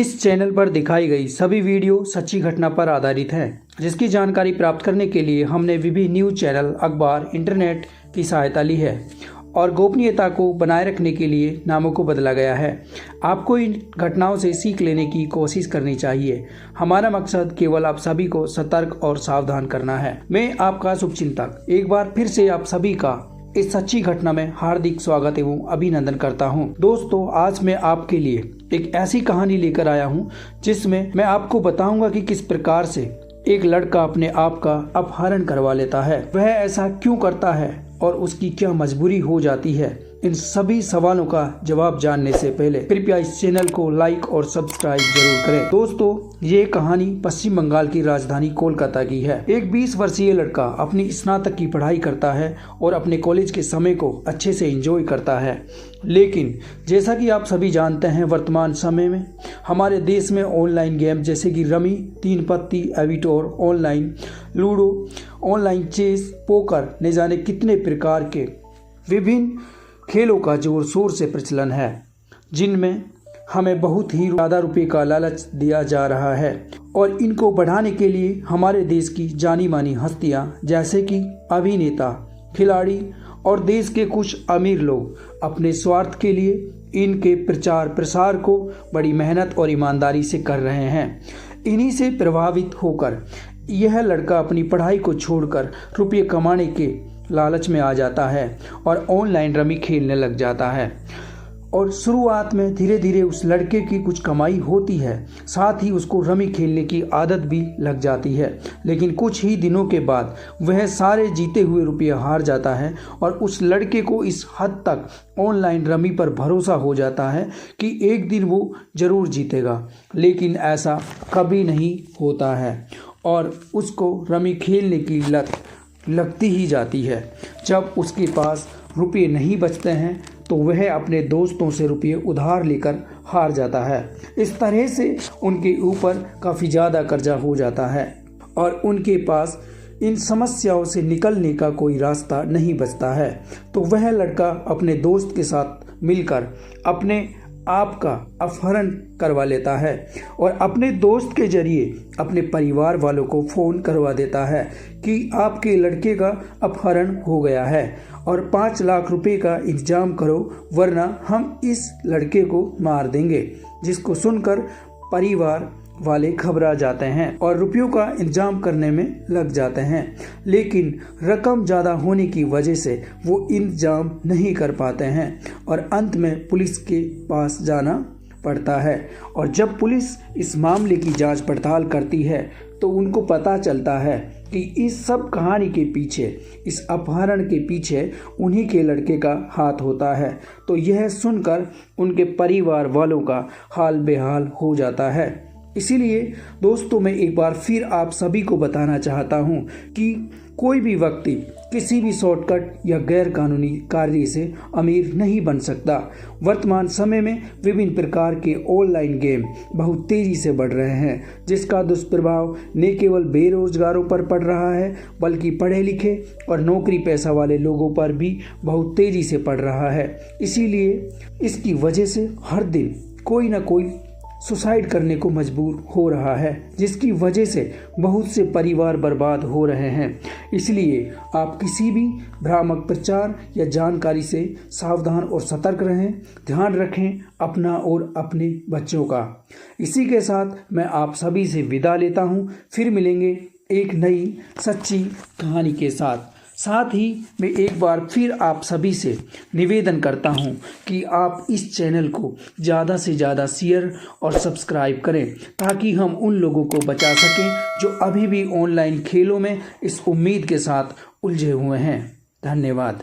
इस चैनल पर दिखाई गई सभी वीडियो सच्ची घटना पर आधारित हैं, जिसकी जानकारी प्राप्त करने के लिए हमने विभिन्न न्यूज़ चैनल, अखबार, इंटरनेट की सहायता ली है और गोपनीयता को बनाए रखने के लिए नामों को बदला गया है। आपको इन घटनाओं से सीख लेने की कोशिश करनी चाहिए। हमारा मकसद केवल आप सभी को सतर्क और सावधान करना है। मैं आपका शुभचिंतक एक बार फिर से आप सभी का इस सच्ची घटना में हार्दिक स्वागत एवं अभिनंदन करता हूं। दोस्तों, आज मैं आपके लिए एक ऐसी कहानी लेकर आया हूं जिसमें मैं आपको बताऊंगा कि किस प्रकार से एक लड़का अपने आप का अपहरण करवा लेता है। वह ऐसा क्यों करता है और उसकी क्या मजबूरी हो जाती है। इन सभी सवालों का जवाब जानने से पहले कृपया इस चैनल को लाइक और सब्सक्राइब जरूर करें। दोस्तों, ये कहानी पश्चिम बंगाल की राजधानी कोलकाता की है। एक 20 वर्षीय लड़का अपनी स्नातक की पढ़ाई करता है और अपने कॉलेज के समय को अच्छे से एंजॉय करता है। लेकिन जैसा कि आप सभी जानते हैं, वर्तमान समय में हमारे देश में ऑनलाइन गेम जैसे कि रमी, तीन पत्ती, Aviator, online ludo, online chess, poker, न जाने कितने प्रकार के विभिन्न खेलों का जोर शोर से प्रचलन है, जिनमें हमें बहुत ही ज़्यादा रुपए का लालच दिया जा रहा है। और इनको बढ़ाने के लिए हमारे देश की जानी मानी हस्तियां जैसे कि अभिनेता, खिलाड़ी और देश के कुछ अमीर लोग अपने स्वार्थ के लिए इनके प्रचार प्रसार को बड़ी मेहनत और ईमानदारी से कर रहे हैं। इन्हीं से प्रभावित होकर यह लड़का अपनी पढ़ाई को छोड़कर रुपये कमाने के लालच में आ जाता है और ऑनलाइन रमी खेलने लग जाता है। और शुरुआत में धीरे धीरे उस लड़के की कुछ कमाई होती है, साथ ही उसको रमी खेलने की आदत भी लग जाती है। लेकिन कुछ ही दिनों के बाद वह सारे जीते हुए रुपये हार जाता है और उस लड़के को इस हद तक ऑनलाइन रमी पर भरोसा हो जाता है कि एक दिन वो ज़रूर जीतेगा। लेकिन ऐसा कभी नहीं होता है और उसको रमी खेलने की लत लगती ही जाती है। जब उसके पास रुपये नहीं बचते हैं तो वह अपने दोस्तों से रुपये उधार लेकर हार जाता है। इस तरह से उनके ऊपर काफ़ी ज़्यादा कर्जा हो जाता है और उनके पास इन समस्याओं से निकलने का कोई रास्ता नहीं बचता है। तो वह लड़का अपने दोस्त के साथ मिलकर अपने आप का अपहरण करवा लेता है और अपने दोस्त के जरिए अपने परिवार वालों को फ़ोन करवा देता है कि आपके लड़के का अपहरण हो गया है और 5 लाख रुपए का इंतजाम करो, वरना हम इस लड़के को मार देंगे। जिसको सुनकर परिवार वाले घबरा जाते हैं और रुपयों का इंतजाम करने में लग जाते हैं। लेकिन रकम ज़्यादा होने की वजह से वो इंतजाम नहीं कर पाते हैं और अंत में पुलिस के पास जाना पड़ता है। और जब पुलिस इस मामले की जांच पड़ताल करती है तो उनको पता चलता है कि इस सब कहानी के पीछे, इस अपहरण के पीछे उन्हीं के लड़के का हाथ होता है। तो यह सुनकर उनके परिवार वालों का हाल बेहाल हो जाता है। इसीलिए दोस्तों, मैं एक बार फिर आप सभी को बताना चाहता हूं कि कोई भी व्यक्ति किसी भी शॉर्टकट या गैर कानूनी कार्य से अमीर नहीं बन सकता। वर्तमान समय में विभिन्न प्रकार के ऑनलाइन गेम बहुत तेज़ी से बढ़ रहे हैं, जिसका दुष्प्रभाव न केवल बेरोजगारों पर पड़ रहा है बल्कि पढ़े लिखे और नौकरी पैसा वाले लोगों पर भी बहुत तेज़ी से पड़ रहा है। इसीलिए इसकी वजह से हर दिन कोई ना कोई सुसाइड करने को मजबूर हो रहा है, जिसकी वजह से बहुत से परिवार बर्बाद हो रहे हैं। इसलिए आप किसी भी भ्रामक प्रचार या जानकारी से सावधान और सतर्क रहें। ध्यान रखें अपना और अपने बच्चों का। इसी के साथ मैं आप सभी से विदा लेता हूं। फिर मिलेंगे एक नई सच्ची कहानी के साथ ही मैं एक बार फिर आप सभी से निवेदन करता हूं कि आप इस चैनल को ज़्यादा से ज़्यादा शेयर और सब्सक्राइब करें, ताकि हम उन लोगों को बचा सकें जो अभी भी ऑनलाइन खेलों में इस उम्मीद के साथ उलझे हुए हैं। धन्यवाद।